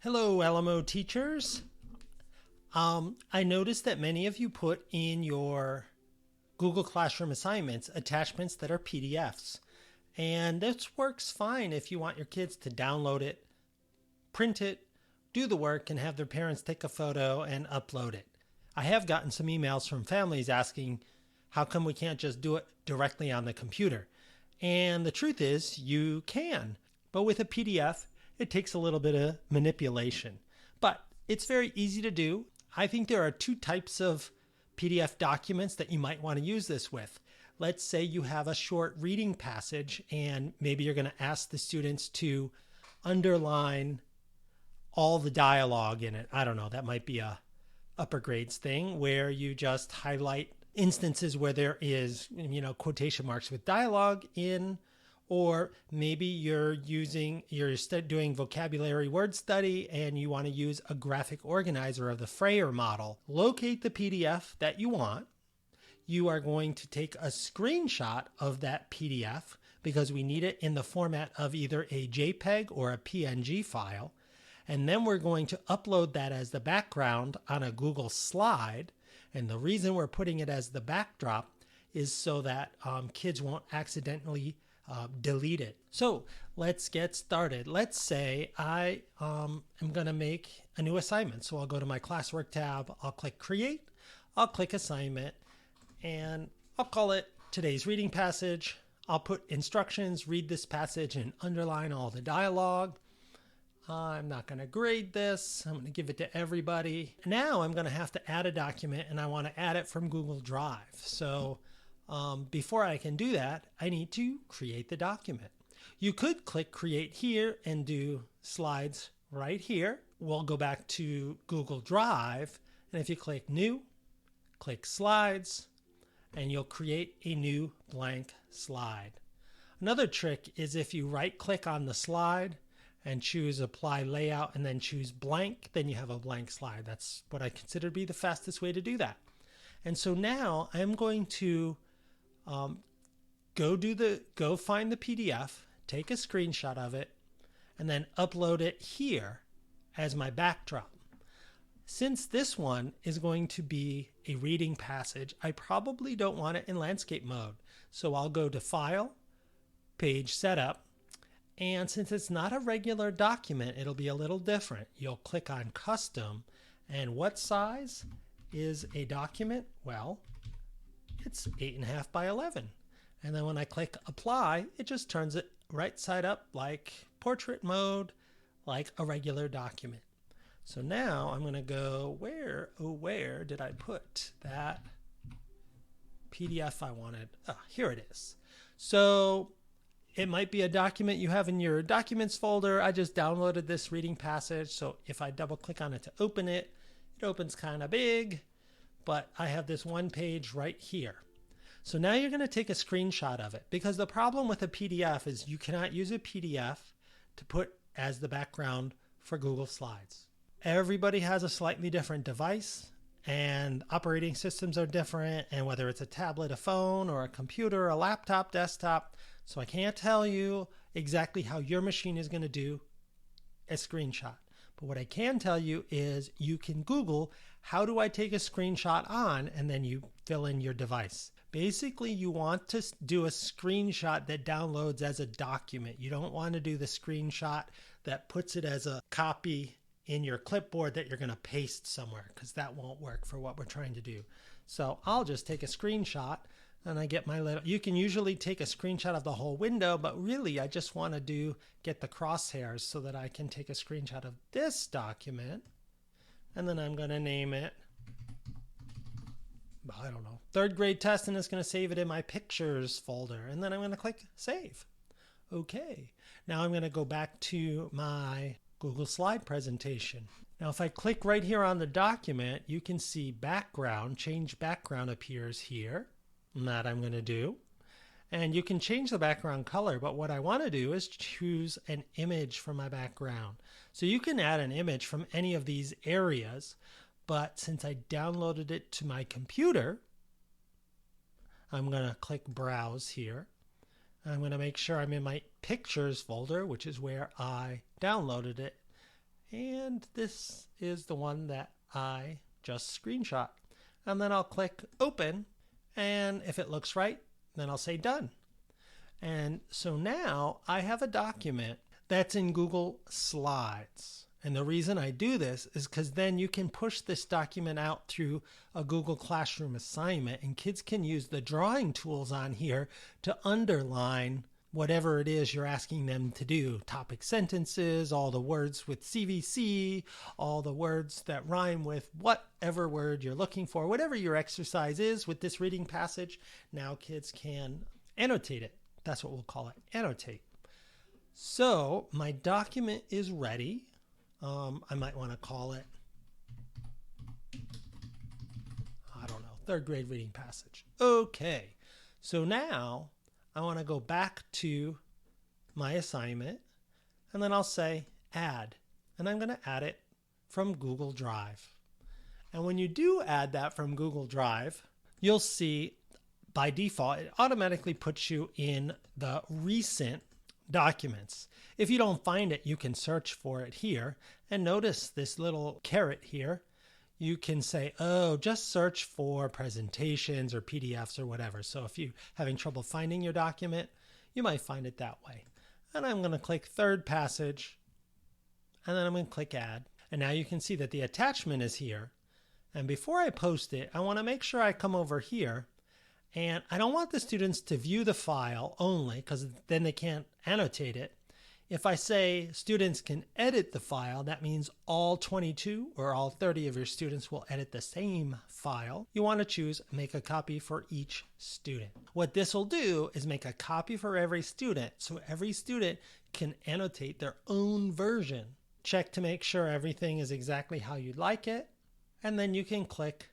Hello, LMO teachers. I noticed that many of you put in your Google Classroom assignments attachments that are PDFs. And this works fine if you want your kids to download it, print it, do the work, and have their parents take a photo and upload it. I have gotten some emails from families asking, how come we can't just do it directly on the computer? And the truth is, you can. But with a PDF, it takes a little bit of manipulation. But it's very easy to do. I think there are two types of PDF documents that you might want to use this with. Let's say you have a short reading passage and maybe you're going to ask the students to underline all the dialogue in it. I don't know, that might be a upper grades thing where you just highlight instances where there is, quotation marks with dialogue in, or maybe you're doing vocabulary word study and you want to use a graphic organizer of the Frayer model. Locate the PDF that you want. You are going to take a screenshot of that PDF because we need it in the format of either a JPEG or a PNG file. And then we're going to upload that as the background on a Google slide. And the reason we're putting it as the backdrop is so that kids won't accidentally delete it. So let's get started. Let's say I am going to make a new assignment. So I'll go to my classwork tab. I'll click create. I'll click assignment and I'll call it today's reading passage. I'll put instructions, read this passage and underline all the dialogue. I'm not going to grade this. I'm going to give it to everybody. Now I'm going to have to add a document and I want to add it from Google Drive. So before I can do that, I need to create the document. You could click create here and do slides right here. We'll go back to Google Drive. And if you click new, click slides, and you'll create a new blank slide. Another trick is if you right click on the slide and choose apply layout and then choose blank, then you have a blank slide. That's what I consider to be the fastest way to do that. And so now I'm going to go find the PDF, take a screenshot of it, and then upload it here as my backdrop. Since this one is going to be a reading passage, I probably don't want it in landscape mode. So I'll go to File, Page Setup, and since it's not a regular document, it'll be a little different. You'll click on Custom, and what size is a document? Well, it's 8.5 by 11. And then when I click Apply, it just turns it right side up like portrait mode, like a regular document. So now I'm going to go, where did I put that PDF I wanted? Oh, here it is. So it might be a document you have in your documents folder. I just downloaded this reading passage. So if I double click on it to open it, it opens kind of big, but I have this one page right here. So now you're going to take a screenshot of it because the problem with a PDF is you cannot use a PDF to put as the background for Google Slides. Everybody has a slightly different device and operating systems are different, and whether it's a tablet, a phone, or a computer, a laptop, desktop. So I can't tell you exactly how your machine is going to do a screenshot. But what I can tell you is you can Google, how do I take a screenshot on, and then you fill in your device. Basically, you want to do a screenshot that downloads as a document. You don't want to do the screenshot that puts it as a copy in your clipboard that you're going to paste somewhere, because that won't work for what we're trying to do. So I'll just take a screenshot and I get my little, you can usually take a screenshot of the whole window, but really I just want to get the crosshairs so that I can take a screenshot of this document. And then I'm going to name it, I don't know, third grade test, and it's going to save it in my pictures folder. And then I'm going to click save. Okay. Now I'm going to go back to my Google slide presentation. Now if I click right here on the document, you can see background, change background appears here. And that I'm going to do. And you can change the background color, but what I want to do is choose an image for my background. So you can add an image from any of these areas, but since I downloaded it to my computer, I'm going to click Browse here. I'm going to make sure I'm in my Pictures folder, which is where I downloaded it. And this is the one that I just screenshot. And then I'll click open. And if it looks right, then I'll say done. And so now I have a document that's in Google Slides. And the reason I do this is because then you can push this document out through a Google Classroom assignment, and kids can use the drawing tools on here to underline whatever it is you're asking them to do. Topic sentences, all the words with CVC, all the words that rhyme with whatever word you're looking for, whatever your exercise is with this reading passage. Now kids can annotate it. That's what we'll call it, annotate. So my document is ready. I might want to call it, I don't know, third grade reading passage. Okay, so now I want to go back to my assignment, and then I'll say add, and I'm going to add it from Google Drive. And when you do add that from Google Drive, you'll see by default, it automatically puts you in the recent documents. If you don't find it, you can search for it here, and notice this little caret here. You can say, oh, just search for presentations or PDFs or whatever. So if you're having trouble finding your document, you might find it that way. And I'm going to click third passage, and then I'm going to click add. And now you can see that the attachment is here. And before I post it, I want to make sure I come over here, and I don't want the students to view the file only, because then they can't annotate it. If I say students can edit the file, that means all 22 or all 30 of your students will edit the same file. You want to choose make a copy for each student. What this will do is make a copy for every student, so every student can annotate their own version. Check to make sure everything is exactly how you'd like it, and then you can click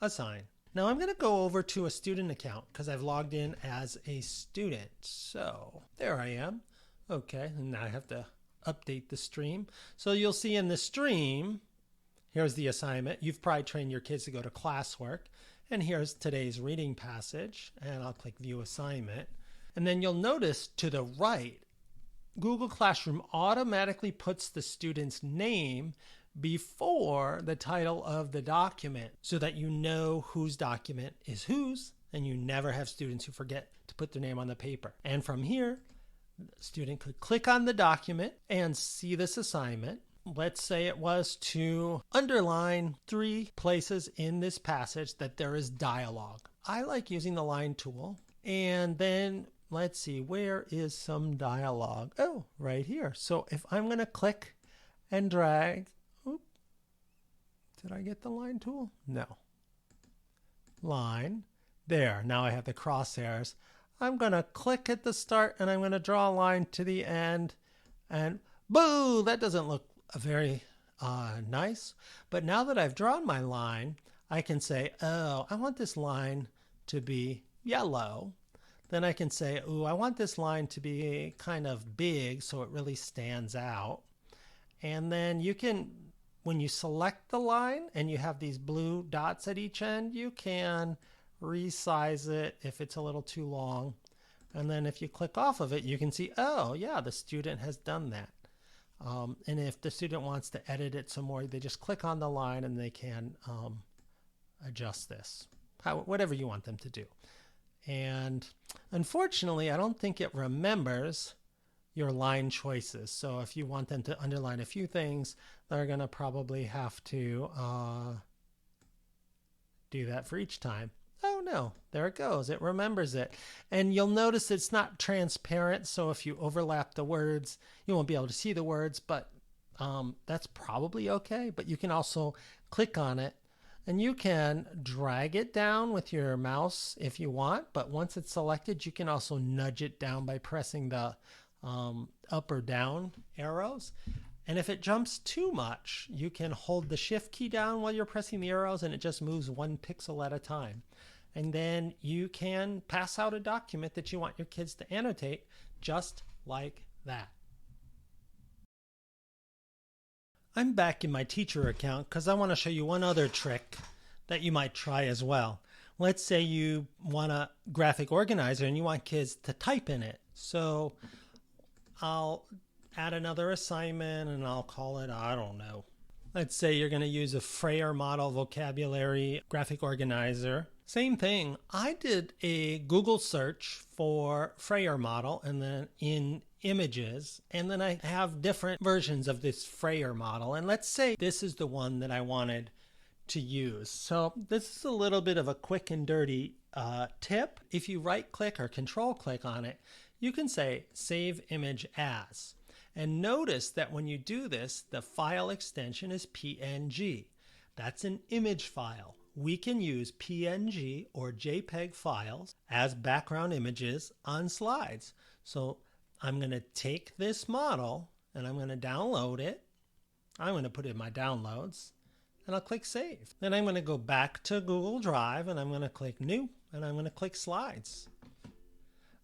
assign. Now I'm going to go over to a student account because I've logged in as a student. So there I am. Okay, and now I have to update the stream. So you'll see in the stream, here's the assignment. You've probably trained your kids to go to classwork. And here's today's reading passage. And I'll click view assignment. And then you'll notice to the right, Google Classroom automatically puts the student's name before the title of the document so that you know whose document is whose, and you never have students who forget to put their name on the paper. And from here, the student could click on the document and see this assignment. Let's say it was to underline 3 places in this passage that there is dialogue. I like using the line tool. And then let's see, where is some dialogue? Oh, right here. So if I'm going to click and drag, did I get the line tool? No. Line. There. Now I have the crosshairs. I'm going to click at the start, and I'm going to draw a line to the end. And boo! That doesn't look very nice. But now that I've drawn my line, I can say, oh, I want this line to be yellow. Then I can say, ooh, I want this line to be kind of big so it really stands out. And then you can, when you select the line and you have these blue dots at each end, you can resize it if it's a little too long. And then if you click off of it, you can see, oh, yeah, the student has done that. And if the student wants to edit it some more, they just click on the line and they can adjust this, whatever you want them to do. And unfortunately, I don't think it remembers your line choices. So if you want them to underline a few things, they're going to probably have to do that for each time. Oh no, there it goes. It remembers it. And you'll notice it's not transparent. So if you overlap the words, you won't be able to see the words, but that's probably okay. But you can also click on it and you can drag it down with your mouse if you want. But once it's selected, you can also nudge it down by pressing the up or down arrows. And if it jumps too much, you can hold the shift key down while you're pressing the arrows and it just moves 1 pixel at a time. And then you can pass out a document that you want your kids to annotate just like that. I'm back in my teacher account because I want to show you one other trick that you might try as well. Let's say you want a graphic organizer and you want kids to type in it. So I'll add another assignment and I'll call it, I don't know. Let's say you're going to use a Frayer model vocabulary graphic organizer. Same thing. I did a Google search for Frayer model and then in images, and then I have different versions of this Frayer model. And let's say this is the one that I wanted to use. So this is a little bit of a quick and dirty tip. If you right click or control click on it, you can say save image as. And notice that when you do this, the file extension is PNG. That's an image file. We can use PNG or JPEG files as background images on slides. So I'm going to take this model and I'm going to download it. I'm going to put it in my downloads and I'll click save. Then I'm going to go back to Google Drive and I'm going to click new and I'm going to click slides.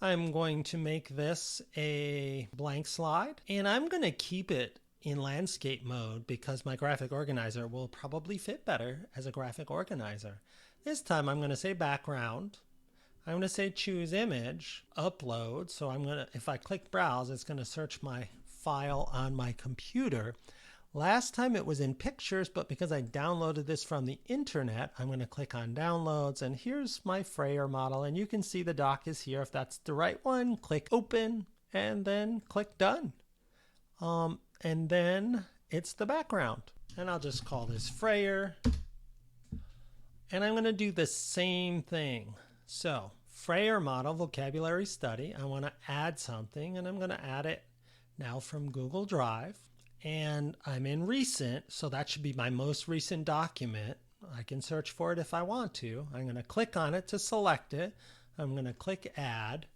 I'm going to make this a blank slide and I'm going to keep it in landscape mode because my graphic organizer will probably fit better as a graphic organizer. This time I'm going to say background. I'm going to say choose image, upload. So I'm going to, if I click browse, it's going to search my file on my computer. Last time it was in pictures, but because I downloaded this from the internet, I'm going to click on downloads and here's my Frayer model and you can see the doc is here. If that's the right one, click open and then click done. And then it's the background and I'll just call this Frayer and I'm going to do the same thing. So Frayer model vocabulary study, I want to add something and I'm going to add it now from Google Drive. And I'm in recent, so that should be my most recent document. I can search for it if I want to. I'm going to click on it to select it. I'm going to click add.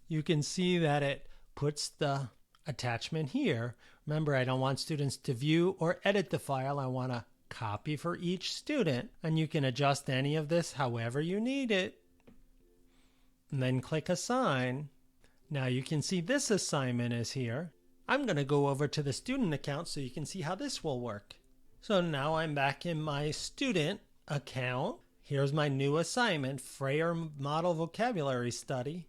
You can see that it puts the attachment here. Remember, I don't want students to view or edit the file. I want to copy for each student. And you can adjust any of this however you need it. And then click assign. Now you can see this assignment is here. I'm going to go over to the student account so you can see how this will work. So now I'm back in my student account. Here's my new assignment, Frayer Model Vocabulary Study.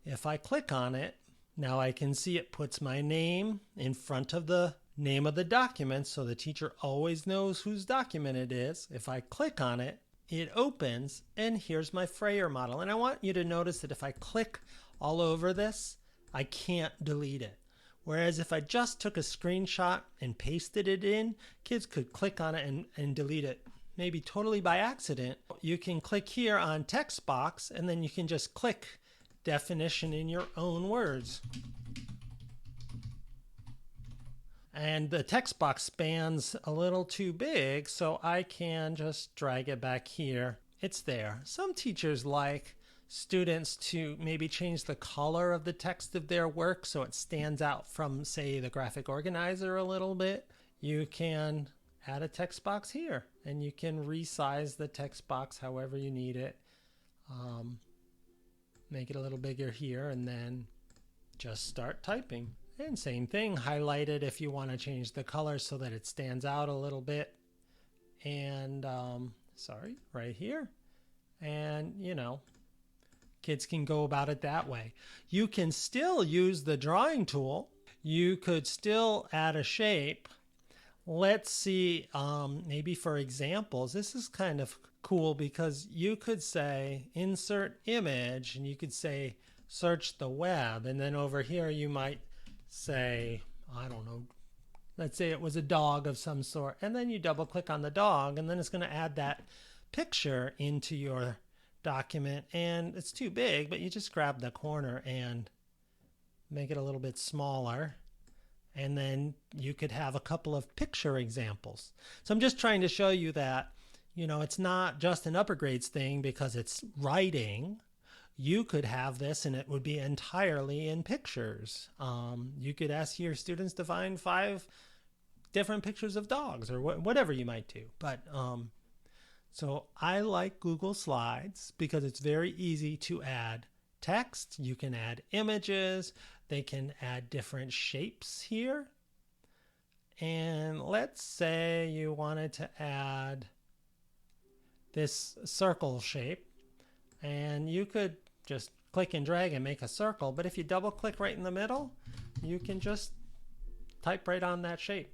If I click on it, now I can see it puts my name in front of the name of the document so the teacher always knows whose document it is. If I click on it, it opens and here's my Frayer model. And I want you to notice that if I click all over this, I can't delete it. Whereas if I just took a screenshot and pasted it in, kids could click on it and delete it, maybe totally by accident. You can click here on text box and then you can just click definition in your own words. And the text box spans a little too big, so I can just drag it back here. It's there. Some teachers like students to maybe change the color of the text of their work so it stands out from, say, the graphic organizer a little bit. You can add a text box here and you can resize the text box however you need it. Make it a little bigger here and then just start typing. And same thing, highlight it if you want to change the color so that it stands out a little bit. And right here. And kids can go about it that way. You can still use the drawing tool. You could still add a shape. Let's see, maybe for examples, this is kind of cool because you could say insert image and you could say search the web. And then over here you might say, I don't know, let's say it was a dog of some sort. And then you double click on the dog and then it's going to add that picture into your document, and it's too big, but you just grab the corner and make it a little bit smaller, and then you could have a couple of picture examples. So I'm just trying to show you that it's not just an upper grades thing because it's writing. You could have this and it would be entirely in pictures. You could ask your students to find 5 different pictures of dogs or whatever you might do, but so I like Google Slides because it's very easy to add text. You can add images. They can add different shapes here. And let's say you wanted to add this circle shape. And you could just click and drag and make a circle. But if you double click right in the middle, you can just type right on that shape.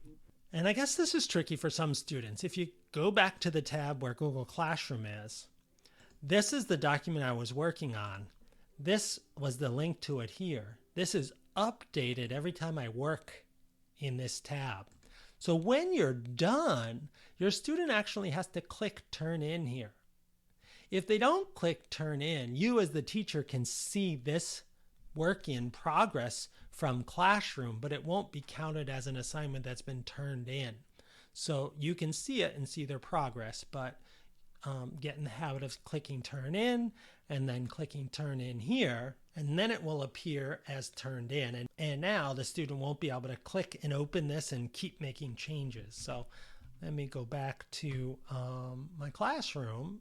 And I guess this is tricky for some students. If you go back to the tab where Google Classroom is, this is the document I was working on. This was the link to it here. This is updated every time I work in this tab. So when you're done, your student actually has to click Turn In here. If they don't click Turn In, you as the teacher can see this work in progress from Classroom, but it won't be counted as an assignment that's been turned in. So you can see it and see their progress, but get in the habit of clicking Turn In and then clicking Turn In here, and then it will appear as turned in. And now the student won't be able to click and open this and keep making changes. So let me go back to my classroom,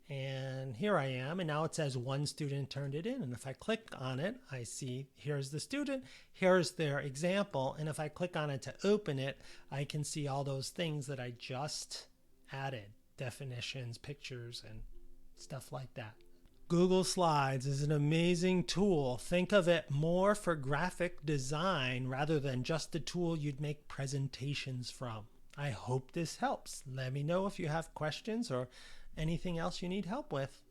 and here I am, and now it says one student turned it in. And if I click on it, I see here's the student, here's their example, and if I click on it to open it, I can see all those things that I just added, definitions, pictures, and stuff like that. Google Slides is an amazing tool. Think of it more for graphic design rather than just a tool you'd make presentations from. I hope this helps. Let me know if you have questions or anything else you need help with.